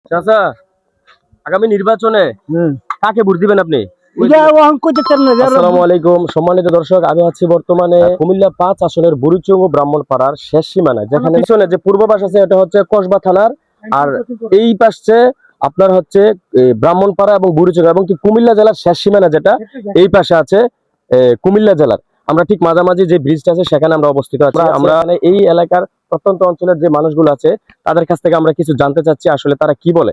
চাচা, আগামী নির্বাচনে কাকে ভোট দিবেন আপনি? আসসালামু আলাইকুম সম্মানিত দর্শক, আমি আছি বর্তমানে কুমিল্লা ৫ আসনের বুড়িচং ও ব্রাহ্মণপাড়ার শেষ সীমানা, যেখানে পিছনে যে পূর্ব পাশ আছে এটা হচ্ছে কসবা থানার, আর এই পাশে আপনার হচ্ছে ব্রাহ্মণপাড়া এবং বুড়িচং এবং কি কুমিল্লা জেলার শেষ সীমানা, যেটা এই পাশে আছে কুমিল্লা জেলার। আমরা ঠিক মাঝামাঝি যে ব্রিজটা আছে সেখানে আমরা অবস্থিত আছি। আমরা এই এলাকার প্রত্যন্ত অঞ্চলের যে মানুষগুলো আছে তাদের কাছ থেকে আমরা কিছু জানতে চাচ্ছি আসলে তারা কি বলে।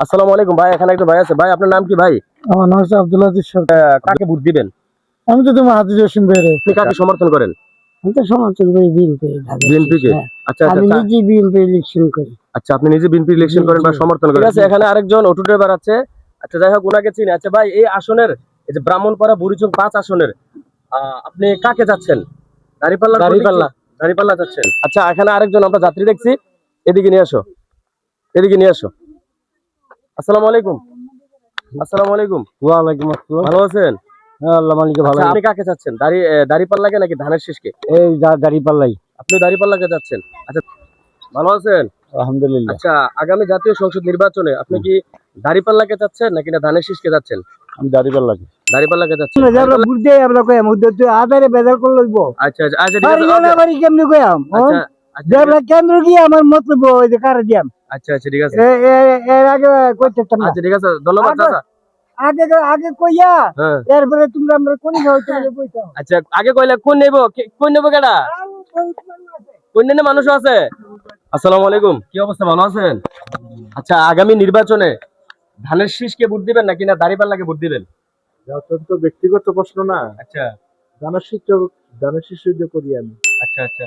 আসসালামু আলাইকুম ভাই, এখানে একজন ভাই আছে। ভাই, আপনার নাম কি ভাই? আমার নাম হচ্ছে আব্দুল আজিজ সরকার। কাকে ভোট দিবেন? আমি তো তোমার হাজির হোসেন ভাইরে। আপনি কাকে সমর্থন করেন? আমি তো সমর্থন করি বিএনপি। বিএনপি কে? আচ্ছা আমি নিজে বিএনপি ইলেকশন করি। আচ্ছা, আপনি নিজে বিএনপি ইলেকশন করেন বা সমর্থন করেন। ঠিক আছে, এখানে আরেকজন অটো ড্রাইভার আছে। আচ্ছা, যাই হোক, ওনাকে চিনি। আচ্ছা ভাই, এই আসনের এই যে ব্রাহ্মণপাড়া বুড়িচং ৫ আসনের আপনি কাকে যাচ্ছেন? দাঁড়িপাল্লা যাচ্ছেন। আচ্ছা, এখানে আরেকজন আমরা যাত্রী দেখছি, এদিকে নিয়ে আসো, এদিকে নিয়ে আসো। আসসালামু আলাইকুম। আসসালামু আলাইকুম। ওয়ালাইকুম আসসালাম। ভালো আছেন? হ্যাঁ, আল্লাহ মালিক ভালো। আপনি কাকে চাচ্ছেন? দাঁড়িপাল্লাকে নাকি ধানের শীষকে? এই দাঁড়িপাল্লাই। আপনি দাঁড়িপাল্লাকে যাচ্ছেন। আচ্ছা, ভালো আছেন? আলহামদুলিল্লাহ। আচ্ছা, আগামী জাতীয় সংসদ নির্বাচনে আপনি কি দাঁড়িপাল্লাকে যাচ্ছেন নাকি না ধানের শীষকে যাচ্ছেন? আমি দাঁড়িপাল্লাকে যাচ্ছেন। আমরা বুঝতে আমরা কইম তো আধারে বেজার করে লইব। আচ্ছা আচ্ছা আচ্ছা, ঠিক আছে। বাড়ি কেমনে কইম? আচ্ছা যে আমরা কেন্দ্র গিয়ে আমার মতলব ওই যে কারে দিয়াম। আচ্ছা আচ্ছা, ঠিক আছে। এর আগে কইতেতাম না। আচ্ছা, ঠিক আছে, ধন্যবাদ চাচা। আগে কইয়া হ্যাঁ, এরপরে তোমরা আমরা কোন হইতে কইতাম। আচ্ছা, আগে কইলে কোন নেব কেডা? কোন নেনে মানুষ আছে? আসসালামু আলাইকুম, কি অবস্থা, ভালো আছেন? আচ্ছা, আগামী নির্বাচনে ধানের শীষকে ভোট দিবেন নাকি না দাঁড়িপাল্লাকে ভোট দিবেন? অত্যন্ত ব্যক্তিগত প্রশ্ন না। আচ্ছা ধানের শীষ করি আমি। আচ্ছা আচ্ছা,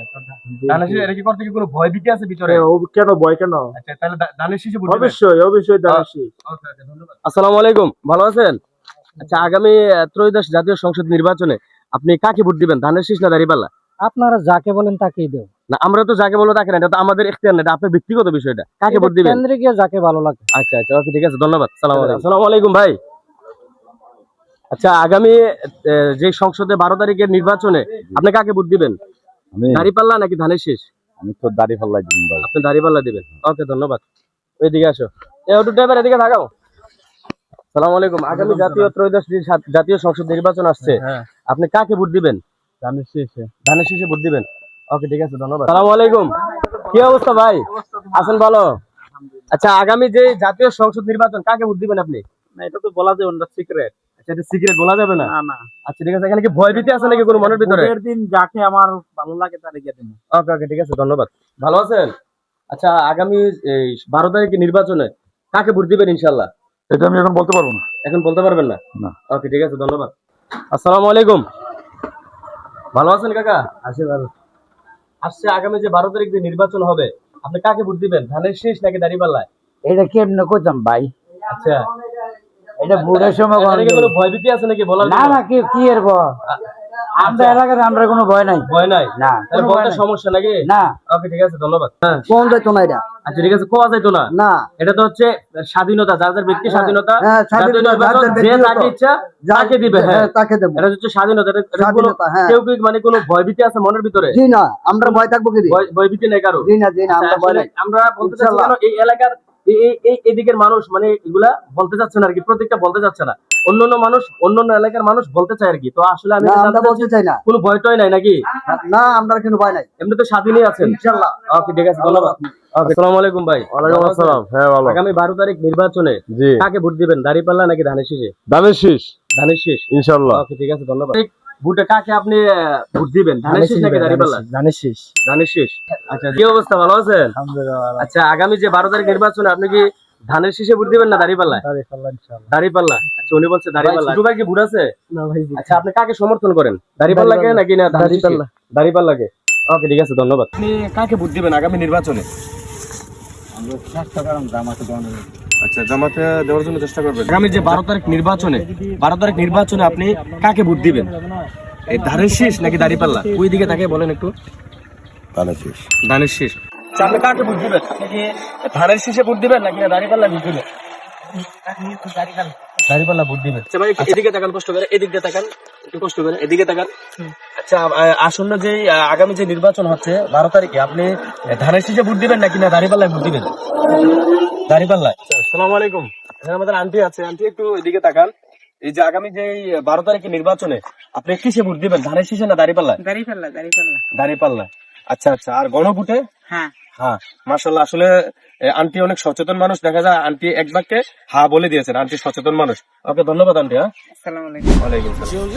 ধানের শীষ এটা কি করতে কি কোনো ভয় ভীতি আছে ভিতরে? কেন ভয় কেন? আচ্ছা, তাহলে ধানের শীষে ভোট দিবেন? অবশ্যই ধানের শীষ। ওকে ওকে, ধন্যবাদ। আসসালামু আলাইকুম, ভালো আছেন? আচ্ছা, আগামী ত্রয়োদশ জাতীয় সংসদ নির্বাচনে আপনি কাকে ভোট দিবেন, ধানের শীষ না দাঁড়িপাল্লা? আপনারা যাকে বলেন তাকেই দেব। না, আমরা তো যাকে বলবো তাকে না, এটা তো আমাদের ইখতিয়ার না, এটা আপনার ব্যক্তিগত বিষয়টা। কাকে ভোট দিবেন? কেন্দ্রে গিয়ে যাকে ভালো লাগে। আচ্ছা আচ্ছা, ওকে, ঠিক আছে, ধন্যবাদ। আসসালামু আলাইকুম ভাই। আচ্ছা, আগামী যে সংসদে 12 তারিখের নির্বাচনে আপনি কাকে ভোট দিবেন? দাঁড়িপাল্লা নাকি ধানের শীষ? আমি তো দাঁড়িপাল্লাই দিব ভাই। আপনি দাঁড়িপাল্লা দিবেন। ওকে, ধন্যবাদ। ওইদিকে আসো, এই অটো ড্রাইভার এদিকে থাকাও। আসসালামু আলাইকুম। আগামী ত্রয়োদশ জাতীয় সংসদ নির্বাচন আসছে, আপনি কাকে ভোট দিবেন? ধানের শীষে। ধানের শীষে ভোট দিবেন। ওকে, ঠিক আছে, ধন্যবাদ। আসসালামু আলাইকুম, কি অবস্থা ভাই, আছেন ভালো? আচ্ছা, আগামী যে জাতীয় সংসদ নির্বাচন কাকে ভোট দিবেন আপনি? না, এটা তো বলা যাবে না, সিক্রেট। আচ্ছা, এটা সিক্রেট বলা যাবে না? না। আচ্ছা, ঠিক আছে, এখানে কি ভয় ভীতি আছে নাকি কোনো মনের ভিতরে? ভোটের দিন যাকে আমার ভালো লাগে তারে গিয়ে দেব। ওকে ওকে, ঠিক আছে, ধন্যবাদ। ভালো আছেন? আচ্ছা, আগামী 12 তারিখের নির্বাচনে কাকে ভোট দিবেন ইনশাআল্লাহ? এটা আমি এখন বলতে পারবো না। এখন বলতে পারবেন না? না। ওকে, ঠিক আছে, ধন্যবাদ। আসসালামু আলাইকুম, ভালো আছেন কাকা? আসে ভালো। আসছে আগামী যে 12 তারিখ যে নির্বাচন হবে, আপনি কাকে ভোট দিবেন, ধানের শীষ নাকি দাঁড়িপাল্লায়? এটা কেমনে কইতাম ভাই? আচ্ছা, এটা ভোটের সময় কোনো ভয় ভীতি আছে নাকি বলার? না, কি এর ভয়? আমরা এলাকাতে আমরা কোনো ভয় নাই। ভয় নাই? না, তাহলে বলতে সমস্যা নাকি? না। ওকে, ঠিক আছে, ধন্যবাদ। হ্যাঁ, কোন যাইতো না এটা? আচ্ছা, ঠিক আছে, কোয়া যাইতো না? না, এটা তো হচ্ছে স্বাধীনতা, যার যার ব্যক্তি স্বাধীনতা। হ্যাঁ, জাতীয় নির্বাচন যে তাকে ইচ্ছা তাকে দিবে। হ্যাঁ, তাকে দেব। এটা হচ্ছে স্বাধীনতা। কেউ কি মানে কোনো ভয় ভীতি আছে মনের ভিতরে? জি না, আমরা ভয় থাকবো কি? ভয় ভীতি নেই কারো? জি না, আমরা ভয় নাই। আমরা বলতে চাচ্ছি কেন, এই এলাকার এদিকের মানুষ মানে এগুলা বলতে চাচ্ছে না আর কি, প্রত্যেকটা বলতে চাচ্ছে না। অন্যান্য এলাকার মানুষ বলতে চায় আর কি। তো আসলে আমি বলতে চাই না, কোনো ভয়টই নাই নাকি? না, আমরা কোনো ভয় নাই, এমনি তো স্বাধীনই আছেন ইনশাআল্লাহ। ওকে, ঠিক আছে, ধন্যবাদ। আসসালামু আলাইকুম ভাই। ওয়ালাইকুম আসসালাম। হ্যাঁ, ভালো। আগামী 12 তারিখ নির্বাচনে কাকে ভোট দিবেন, দাঁড়িপাল্লা নাকি ধানের শীষে? ধানের শীষ। ধানের শীষ ইনশাআল্লাহ। ওকে, ঠিক আছে, ধন্যবাদ। ভোটে কাকে আপনি ভোট দিবেন, ধানের শীষ নাকি দাঁড়িপাল্লা? ধানের শীষ। ধানের শীষ। আচ্ছা, কি অবস্থা, ভালো আছেন? আলহামদুলিল্লাহ। আচ্ছা, আগামী যে 12 তারিখ নির্বাচনে আপনি কি ধানের শীষে ভোট দিবেন না দাঁড়িপাল্লায়? দাঁড়িপাল্লা ইনশাআল্লাহ। দাঁড়িপাল্লা। আচ্ছা, উনি বলছে দাঁড়িপাল্লা। ছোট ভাই কি ভোট আছে? না ভাই। আচ্ছা, আপনি কাকে সমর্থন করেন, দাঁড়িপাল্লাকে নাকি না দাঁড়িপাল্লা? দাঁড়িপাল্লাকে। ওকে, ঠিক আছে, ধন্যবাদ। আপনি কাকে ভোট দিবেন আগামী নির্বাচনে? আমরা চেষ্টা করলাম জামাতে দেওয়ার। আচ্ছা, জামাতে দেওয়ার জন্য চেষ্টা করবেন। আগামী যে 12 তারিখ নির্বাচনে আপনি কাকে ভোট দিবেন, এই ধানের শীষ নাকি দাঁড়িপাল্লা? ওই দিকে তাকে বলেন একটু। ধানের শীষ। ধানের শীষ। আচ্ছা, আপনি কাকে ভোট দিবেন? আপনি কি ধানের শীষে ভোট দিবেন নাকি দাঁড়িপাল্লা ভোট দিবেন? দাঁড়িপাল্লা ভোট দিবেন। আচ্ছা ভাই একটু এদিকে তাকান, কষ্ট করে এদিক দিয়ে তাকান, একটু কষ্ট করে এদিকে তাকান। আচ্ছা আসন্ন যে আগামী যে নির্বাচন হচ্ছে 12 তারিখে, আপনি ধানের শীষে ভোট দিবেন নাকি না দাঁড়িপাল্লায় ভোট দিবেন? দাঁড়িপাল্লায়। আসসালামু আলাইকুম। এখানে আমাদের আন্টি আছে, আন্টি একটু এদিকে তাকান। এই যে আগামী যে 12 তারিখে নির্বাচনে আপনি কিসে ভোট দিবেন, ধানের শীষে না দাঁড়িপাল্লায়? দাঁড়িপাল্লা। আচ্ছা আচ্ছা, আর গণভোটে? হ্যাঁ, মাশাআল্লাহ। আসলে আন্টি অনেক সচেতন মানুষ, দেখা যায় আন্টি এক বাক্যে হ্যাঁ বলে দিয়েছেন, আন্টি সচেতন মানুষ। ওকে ধন্যবাদ আন্টি। হ্যাঁ, আসসালামু আলাইকুম। ওয়ালাইকুম আসসালাম।